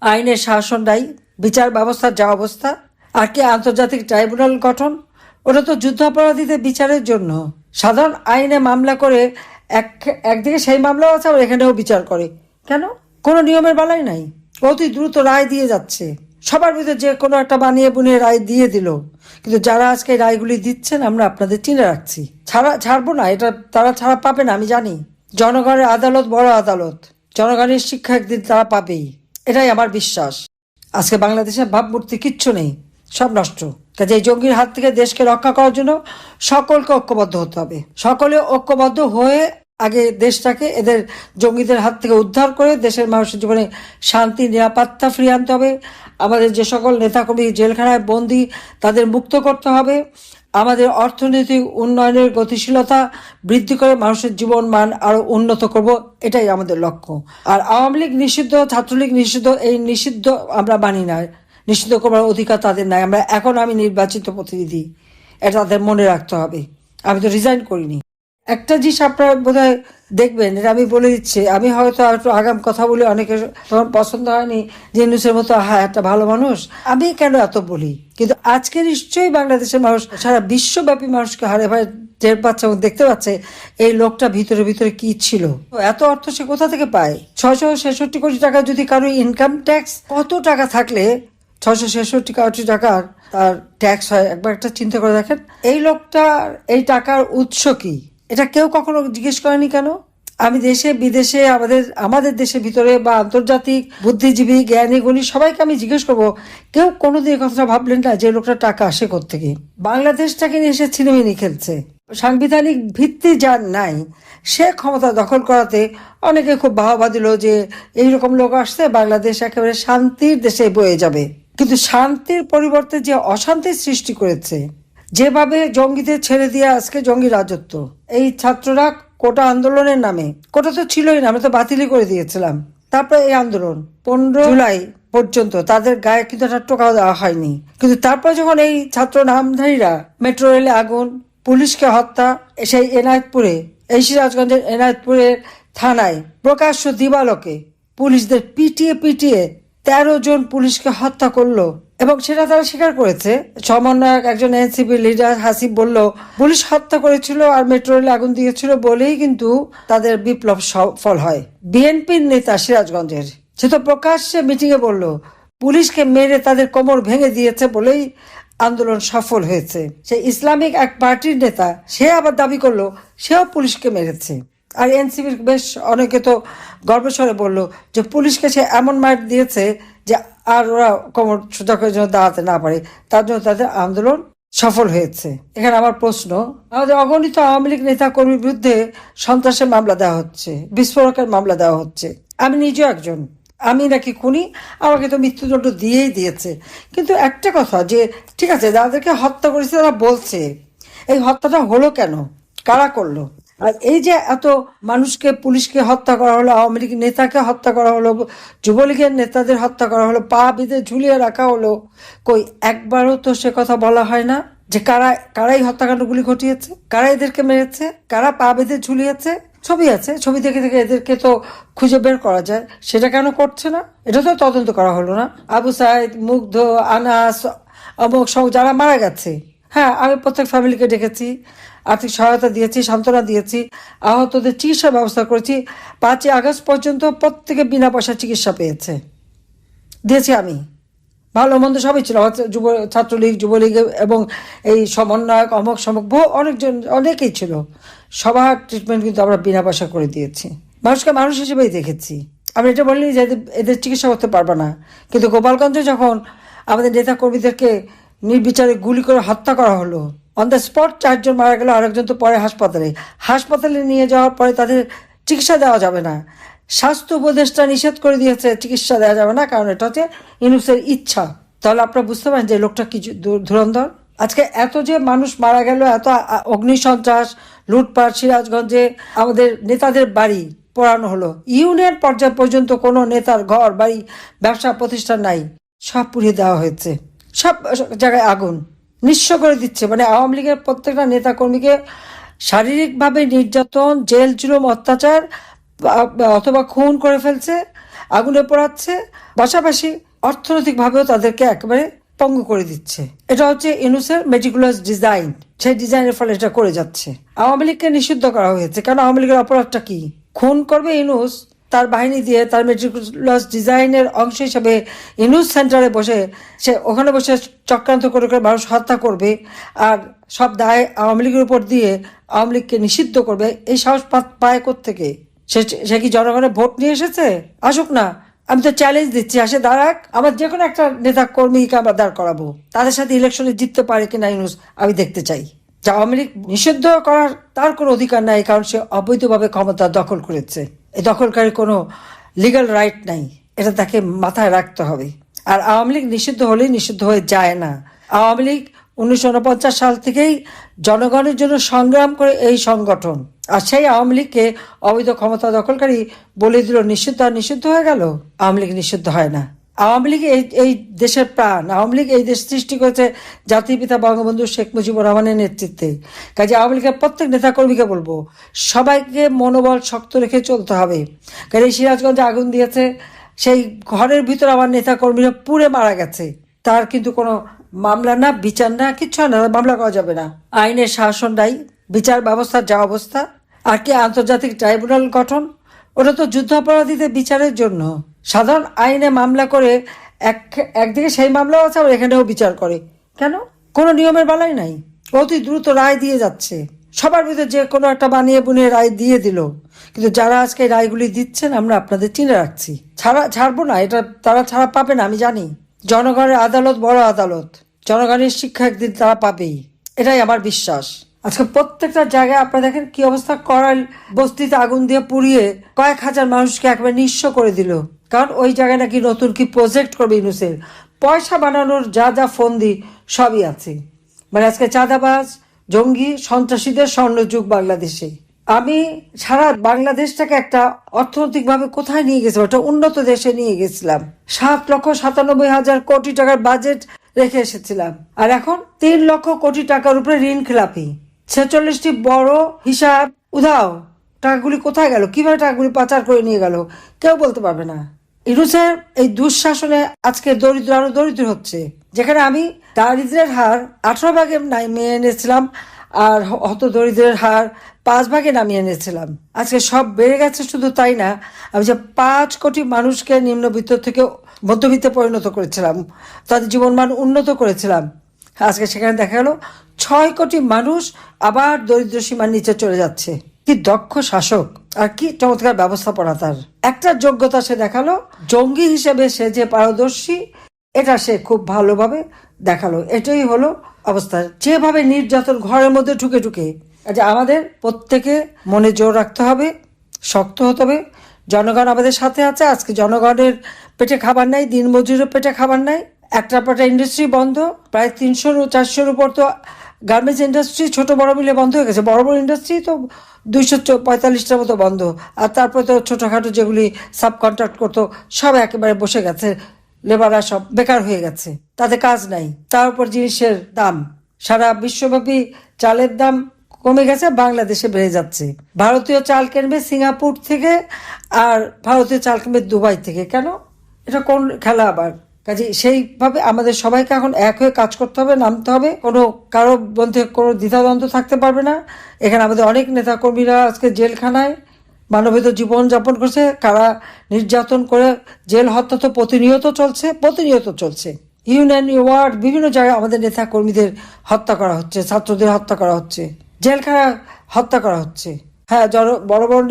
আইনের শাসন নাই, বিচার ব্যবস্থার যা অবস্থা, আর কি আন্তর্জাতিক ট্রাইব্যুনাল গঠন? ওটা তো যুদ্ধাপরাধীদের বিচারের জন্য। সাধারণ আইনে মামলা করে একদিকে সেই মামলাও আছে, আবার এখানেও বিচার করে। কেন? কোনো নিয়মের বালাই নাই, অতি দ্রুত রায় দিয়ে যাচ্ছে। সবার ভিতরে যে কোনো একটা বানিয়ে বুনিয়ে রায় দিয়ে দিল। কিন্তু যারা আজকে রায়গুলি দিচ্ছেন, আমরা আপনাদের চিনে রাখছি, ছাড়বো না। এটা তারা ছাড়া পাবে না, আমি জানি। জনগণের আদালত বড় আদালত, জনগণের শিক্ষা একদিন তারা পাবেই, এটাই আমার বিশ্বাস। আজকে বাংলাদেশের ভাবমূর্তি কিচ্ছু নেই, সব নষ্ট। কাজে এই জঙ্গির হাত থেকে দেশকে রক্ষা করার জন্য সকলকে ঐক্যবদ্ধ হতে হবে। সকলে ঐক্যবদ্ধ হয়ে আগে দেশটাকে এদের জঙ্গিদের হাত থেকে উদ্ধার করে দেশের মানুষের জীবনে শান্তি নিরাপত্তা ফিরিয়ে আনতে হবে। আমাদের যে সকল নেতাকর্মী জেলখানায় বন্দী, তাদের মুক্ত করতে হবে। আমাদের অর্থনৈতিক উন্নয়নের গতিশীলতা বৃদ্ধি করে মানুষের জীবন মান আরো উন্নত করব, এটাই আমাদের লক্ষ্য। আর আওয়ামী লীগ নিষিদ্ধ, ছাত্রলীগ নিষিদ্ধ, এই নিষিদ্ধ আমরা মানি না। নিষিদ্ধ করবার অধিকার তাদের নাই। আমি নির্বাচিত প্রতিনিধি, এটা তাদের মনে রাখতে হবে। আমি তো রিজাইন করিনি। একটা জিনিস আপনারা বোধহয় দেখবেন, এটা আমি বলে দিচ্ছি, আমি হয়তো একটু আগাম কথা বলি, অনেকে তখন পছন্দ হয়নি যে ইউনূসের মতো হ্যাঁ একটা ভালো মানুষ, আমি কেন এত বলি। কিন্তু আজকে নিশ্চয়ই বাংলাদেশের মানুষ, সারা বিশ্বব্যাপী মানুষকে হারে ভাই টের পাচ্ছে এবং দেখতে পাচ্ছে এই লোকটা ভিতরে ভিতরে কি ছিল। এত অর্থ সে কোথা থেকে পায়? 666 কোটি টাকা যদি কারো ইনকাম ট্যাক্স, কত টাকা থাকলে 666 কোটি টাকার তার ট্যাক্স হয়? একবার একটা চিন্তা করে দেখেন। এই লোকটার এই টাকার উৎস কি, এটা কেউ কখনো জিজ্ঞেস করেনি কেন? আমি দেশে বিদেশে, আমাদের দেশের ভিতরে বা আন্তর্জাতিক বুদ্ধিজীবী জ্ঞানী গুণী সবাইকে আমি জিজ্ঞেস করবো, কেউ কোনোদিন এই কথাটা ভাবলেন না যে লোকটা টাকা আসে কোত্থেকে? বাংলাদেশটাকে নিয়ে এসে ছিনিমিনি খেলছে। সাংবিধানিক ভিত্তি যার নাই, সে ক্ষমতা দখল করাতে অনেকে খুব বাহবা দিল যে এইরকম লোক আসছে, বাংলাদেশ একেবারে শান্তির দেশে বয়ে যাবে। কিন্তু শান্তির পরিবর্তে যে অশান্তির সৃষ্টি করেছে, যেভাবে জঙ্গিদের ছেড়ে দিয়ে আজকে জঙ্গি রাজত্ব, এই ছাত্ররা কোটা আন্দোলনের নামে, কোটা তো ছিলই না, আমরা তো বাতিলই করে দিয়েছিলাম। তারপরে এই আন্দোলন 15 জুলাই পর্যন্ত তাদের গায়ে কিন্তু একটা টোকাও দেওয়া হয়নি। কিন্তু তারপর যখন এই ছাত্র নামধারীরা মেট্রো রেলে আগুন, পুলিশকে হত্যা, সেই এনায়েতপুরে, এই সিরাজগঞ্জের এনায়েতপুরের থানায় প্রকাশ্য দিবালোকে পুলিশদের পিটিয়ে পিটিয়ে 13 জন পুলিশকে হত্যা করলো, এবং সেটা তারা স্বীকার করেছে। সমন্বয়ক একজন এনসিপি লিডার হাসিব বলল পুলিশ হত্যা করেছিল আর মেট্রো রেলে আগুন দিয়েছিল বলেই কিন্তু তাদের বিপ্লব সফল হয়। বিএনপির নেতা সিরাজগঞ্জের, সে তো প্রকাশ্যে মিটিংয়ে বলল পুলিশকে মেরে তাদের কোমর ভেঙে দিয়েছে বলেই আন্দোলন সফল হয়েছে। সে ইসলামিক এক পার্টির নেতা, সে আবার দাবি করলো সেও পুলিশকে মেরেছে। আর এনসিপির বেশ অনেকে তো গর্বস্বরে বলল যে পুলিশকে সে এমন মার দিয়েছে যে আর ওরা কোমর সোজা করে জন্য দাঁড়াতে না পারে, তার জন্য তাদের আন্দোলন সফল হয়েছে। এখানে আমার প্রশ্ন, আমাদের অগণিত আওয়ামী লীগ নেতা কর্মীর বিরুদ্ধে সন্ত্রাসের মামলা দেওয়া হচ্ছে, বিস্ফোরকের মামলা দেওয়া হচ্ছে। আমি নিজেও একজন, আমি নাকি খুনি, আমাকে তো মৃত্যুদণ্ড দিয়েই দিয়েছে। কিন্তু একটা কথা, যে ঠিক আছে যাদেরকে হত্যা করেছে তারা বলছে, এই হত্যাটা হলো কেন, কারা করলো? আর এই যে এত মানুষকে, পুলিশকে হত্যা করা হলো, আওয়ামী লীগ নেতাকে হত্যা করা হলো, যুবলীগের নেতাদের হত্যা করা হলো, পা বেঁধে ঝুলিয়ে রাখা হলো, কই একবারও তো সে কথা বলা হয় না যে কারাই হত্যাকাণ্ডগুলি ঘটিয়েছে, কারা এদেরকে মেরেছে, কারা পা বেঁধে ঝুলিয়েছে? ছবি আছে, ছবি দেখে দেখে এদেরকে তো খুঁজে বের করা যায়, সেটা কেন করছে না? এটা তো তদন্ত করা হলো না। আবু সাইদ, মুগ্ধ, আনাস, অমুক সব যারা মারা গেছে, হ্যাঁ আমি প্রত্যেক ফ্যামিলিকে ডেকেছি, আর্থিক সহায়তা দিয়েছি, সান্ত্বনা দিয়েছি, আহতদের চিকিৎসার ব্যবস্থা করেছি। 5ই আগস্ট পর্যন্ত প্রত্যেকে বিনা পয়সা চিকিৎসা পেয়েছে, দিয়েছি আমি। ভালো মন্দ সবই ছিল, ছাত্রলীগ, যুবলীগ এবং এই সমন্বয়ক, অমক সমক, অনেকেই ছিল, সবার ট্রিটমেন্ট কিন্তু আমরা বিনা পয়সা করে দিয়েছি। মানুষকে মানুষ হিসেবেই দেখেছি। আমি এটা বলিনি যে এদের চিকিৎসা করতে পারবো না, কিন্তু গোপালগঞ্জে যখন আমাদের নেতা কর্মীদেরকে নির্বিচারে গুলি করে হত্যা করা হলো, অন দ্য স্পট 4 জন মারা গেল, আরেকজন তো পরে হাসপাতালে নিয়ে যাওয়ার পরে তাদের চিকিৎসা দেওয়া যাবে না। স্বাস্থ্য উপদেষ্টা নিষেধ করে দিয়েছে চিকিৎসা দেওয়া যাবে না, কারণ এটা হচ্ছে ইউনূসের ইচ্ছা। তাহলে আপনারা বুঝতে পারেন যে লোকটা কি ধুরন্ধর। আজকে এত যে মানুষ মারা গেল, এত অগ্নিসন্ত্রাস, লুটপাট, সিরাজগঞ্জে আমাদের নেতাদের বাড়ি পোড়ানো হলো, ইউনিয়ন পর্যায় পর্যন্ত কোনো নেতার ঘর বাড়ি ব্যবসা প্রতিষ্ঠান নাই, সব পুড়িয়ে দেওয়া হয়েছে, সব জায়গায় আগুন নিঃস্ব করে দিচ্ছে। মানে আওয়ামী লীগের প্রত্যেকটা নেতা কর্মীকে শারীরিকভাবে নির্যাতন, জেল জুলুম, অত্যাচার অথবা খুন করে ফেলছে। আগুনে পোড়াচ্ছে, পাশাপাশি অর্থনৈতিকভাবেও তাদেরকে একেবারে পঙ্গু করে দিচ্ছে। এটা হচ্ছে ইউনূসের মেটিকুলাস ডিজাইন। সেই ডিজাইনের ফলে এটা করে যাচ্ছে। আওয়ামী লীগকে নিষিদ্ধ করা হয়েছে, কারণ আওয়ামী লীগের অপরাধটা কি? খুন করবে ইউনূস, তার বাহিনী দিয়ে তার মেটিকুলাস ডিজাইনের অংশ হিসাবে ইউনূস সেন্টারে বসে সে ওখানে বসে চক্রান্ত করে করে মানুষ হত্যা করবে, আর সব দায় আওয়ামী লীগের উপর দিয়ে আওয়ামী লীগকে নিষিদ্ধ করবে। এই সাহস পায় কোত্থেকে? সে কি জনগণের ভোট নিয়ে এসেছে? আসুক না, আমি তো চ্যালেঞ্জ দিচ্ছি, আসে দাঁড়াক, আমার যে কোনো একটা নেতা কর্মীকে আমরা দাঁড় করাবো, তাদের সাথে ইলেকশনে জিততে পারে কিনা ইউনূস আমি দেখতে চাই। যা আওয়ামী লীগ নিষিদ্ধ করার তার কোনো অধিকার নাই, কারণ সে অবৈধভাবে ক্ষমতা দখল করেছে। এই দখলকারী কোনো লিগ্যাল রাইট নাই, এটা তাকে মাথায় রাখতে হবে। আর আওয়ামী লীগ নিষিদ্ধ হলেই নিষিদ্ধ হয়ে যায় না। আওয়ামী লীগ 1949 সাল থেকেই জনগণের জন্য সংগ্রাম করে এই সংগঠন, আর সেই আওয়ামী লীগকে অবৈধ ক্ষমতা দখলকারী বলে দিল নিষিদ্ধ, আর নিষিদ্ধ হয়ে গেল। আওয়ামী লীগ নিষিদ্ধ হয় না। আওয়ামী লীগ এই দেশের প্রাণ। আওয়ামী লীগ এই দেশ সৃষ্টি করেছে জাতির পিতা বঙ্গবন্ধু শেখ মুজিবুর রহমানের নেতৃত্বে। কাজে আওয়ামী লীগের প্রত্যেক নেতাকর্মীকে বলবো, সবাইকে মনোবল শক্ত রেখে চলতে হবে। কারণ এই সিরাজগঞ্জে আগুন দিয়েছে, সেই ঘরের ভিতরে আমার নেতাকর্মীরা পুড়ে মারা গেছে, তার কিন্তু কোনো মামলা না, বিচার না, কিচ্ছু না, মামলা করা যাবে না। আইনের শাসন নাই, বিচার ব্যবস্থার যা অবস্থা। আর কি আন্তর্জাতিক ট্রাইব্যুনাল গঠন? ওটা তো যুদ্ধাপরাধীদের বিচারের জন্য। সাধারণ আইনে মামলা করে একদিকে সেই মামলাও আছে, আবার এখানেও বিচার করে। কেন? কোনো নিয়মের বালাই নাই, অতি দ্রুত রায় দিয়ে যাচ্ছে। সবার ভিতরে যে কোনো একটা বানিয়ে বুনিয়ে রায় দিয়ে দিল। কিন্তু যারা আজকে রায়গুলি দিচ্ছেন আমরা আপনাদের চিনে রাখছি, ছাড়বো না, এটা তারা ছাড়া পাবে না, আমি জানি। জনগণের আদালত বড় আদালত, জনগণের শিক্ষা একদিন তারা পাবেই, এটাই আমার বিশ্বাস। আজকে প্রত্যেকটা জায়গায় আপনারা দেখেন কি অবস্থা। করাল বস্তিতে আগুন দিয়ে পুড়িয়ে কয়েক হাজার মানুষকে একবার নিঃস্ব করে দিল, কারণ ওই জায়গায় নাকি নতুন কি প্রজেক্ট করবে ইউনূসের। পয়সা বানানোর যা যা ফন্দি সবই আছে। মানে আজকে চাঁদাবাজ, জঙ্গি, সন্ত্রাসীদের স্বর্ণযুগ বাংলাদেশে। আমি সারা বাংলাদেশটাকে একটা অর্থনৈতিকভাবে কোথায় নিয়ে গেছিলাম, একটা উন্নত দেশে নিয়ে গেছিলাম। 7,97,000 কোটি টাকার বাজেট রেখে এসেছিলাম, আর এখন 3 লক্ষ কোটি টাকার উপরে ঋণ খেলাপি। 46টি বড় হিসাব উধাও। টাকাগুলি কোথায় গেল? কিভাবে টাকাগুলি পাচার করে নিয়ে গেল কেউ বলতে পারবে না। ইউনূসের এই দুঃশাসনে আজকে দরিদ্র আরো দরিদ্র হচ্ছে। যেখানে আমি দারিদ্রের হার 18 ভাগে নামিয়ে এনেছিলাম, আর হত দরিদ্রের হার 5 ভাগে নামিয়ে এনেছিলাম, আজকে সব বেড়ে গেছে। শুধু তাই না, আমি যে 5 কোটি মানুষকে নিম্নবিত্ত থেকে মধ্যবিত্তে পরিণত করেছিলাম, তাদের জীবনমান উন্নত করেছিলাম, আজকে সেখানে দেখা গেল 6 কোটি মানুষ আবার দরিদ্র সীমার নিচে চলে যাচ্ছে। কি দক্ষ শাসক, আর কি চমৎকার ব্যবস্থাপনা তার। একটা যোগ্যতা সে দেখালো, জঙ্গি হিসেবে সে যে পারদর্শী এটা সে খুব ভালোভাবে দেখালো। এটাই হলো অবস্থা। যেভাবে নির্যাতন ঘরের মধ্যে ঢুকে ঢুকে, আমাদের প্রত্যেকে মনে জোর রাখতে হবে, শক্ত হতে হবে। জনগণ আমাদের সাথে আছে। আজকে জনগণের পেটে খাবার নাই, দিনমজুরের পেটে খাবার নাই। একটা ইন্ডাস্ট্রি বন্ধ, প্রায় 300-400-র উপর তো গার্মেন্টস ইন্ডাস্ট্রি ছোট বড় মিলে বন্ধ হয়ে গেছে। বড় বড় ইন্ডাস্ট্রি তো 245টার মতো বন্ধ, আর তারপরে তো ছোটখাটো যেগুলি সাব কন্ট্রাক্ট করতো সব একেবারে বসে গেছে। লেবাররা সব বেকার হয়ে গেছে, তাদের কাজ নাই। তার উপর জিনিসের দাম, সারা বিশ্বব্যাপী চালের দাম কমে গেছে, বাংলাদেশে বেড়ে যাচ্ছে। ভারতীয় চাল কিনবে সিঙ্গাপুর থেকে, আর ভারতীয় চাল কিনবে দুবাই থেকে। কেন? এটা কোন খেলা আবার? কাজে সেইভাবে আমাদের সবাইকে এখন এক হয়ে কাজ করতে হবে, নামতে হবে। কারো মধ্যে কোনো দ্বিধাদ্বন্দ্ব থাকতে পারবে না। এখানে আমাদের অনেক নেতাকর্মীরা আজকে জেলখানায় মানবেতর জীবন যাপন করছে, কারা নির্যাতন করে। জেল হত্যা তো প্রতিনিয়ত চলছে। ইউনিয়ন, ওয়ার্ড, বিভিন্ন জায়গায় আমাদের নেতা কর্মীদের হত্যা করা হচ্ছে, ছাত্রদের হত্যা করা হচ্ছে, জেলখানা হত্যা করা হচ্ছে। হ্যাঁ, বড় বড়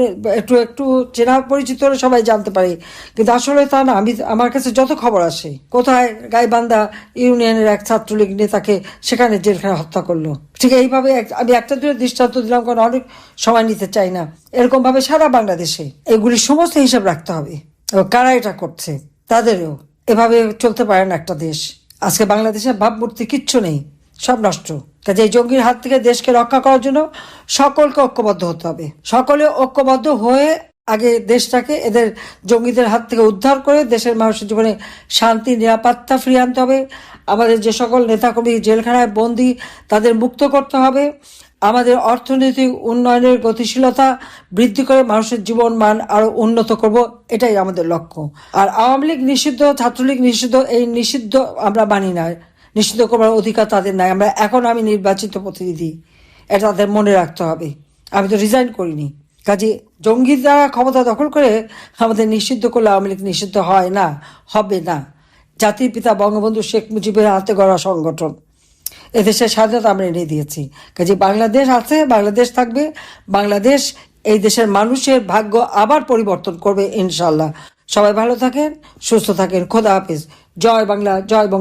একটু চেনা পরিচিত হলে সবাই জানতে পারে, কিন্তু আসলে তা না। আমার কাছে যত খবর আসে, কোথায় গাইবান্ধা ইউনিয়নের এক ছাত্রলীগ নেতাকে সেখানে জেলখানা হত্যা করলো। ঠিক এইভাবে আমি একটা দুটো দৃষ্টান্ত দিলাম, কারণ অনেক সময় নিতে চাই না। এরকম ভাবে সারা বাংলাদেশে এগুলি সমস্ত হিসাব রাখতে হবে, এবং কারা এটা করছে তাদেরও। এভাবে চলতে পারে না একটা দেশ। আজকে বাংলাদেশের ভাবমূর্তি কিচ্ছু নেই, সব নষ্ট। কাজে এই জঙ্গির হাত থেকে দেশকে রক্ষা করার জন্য সকলকে ঐক্যবদ্ধ হতে হবে। সকলে ঐক্যবদ্ধ হয়ে আগে দেশটাকে এদের জঙ্গিদের হাত থেকে উদ্ধার করে দেশের মানুষের জীবনে শান্তি নিরাপত্তা ফিরিয়ে আনতে হবে। আমাদের যে সকল নেতাকর্মী জেলখানায় বন্দী তাদের মুক্ত করতে হবে। আমাদের অর্থনৈতিক উন্নয়নের গতিশীলতা বৃদ্ধি করে মানুষের জীবন মান আরো উন্নত করব, এটাই আমাদের লক্ষ্য। আর আওয়ামী লীগ নিষিদ্ধ, ছাত্রলীগ নিষিদ্ধ, এই নিষিদ্ধ আমরা মানি না। নিষিদ্ধ করার অধিকার তাদের নাই। আমি নির্বাচিত প্রতিনিধি, এটা তাদের মনে রাখতে হবে। আমি তো রিজাইন করিনি। কাজে জঙ্গি দ্বারা ক্ষমতা দখল করে আমাদের নিষিদ্ধ করলে আওয়ামী লীগ নিষিদ্ধ হয় না, হবে না। জাতির পিতা বঙ্গবন্ধু শেখ মুজিবের হাতে গড়া সংগঠন, এদেশের স্বাধীনতা আমরা এনে দিয়েছি। কাজে বাংলাদেশ আছে, বাংলাদেশ থাকবে। বাংলাদেশ এই দেশের মানুষের ভাগ্য আবার পরিবর্তন করবে ইনশাল্লাহ। সবাই ভালো থাকেন, সুস্থ থাকেন। খোদা হাফেজ। জয় বাংলা, জয় বঙ্গ।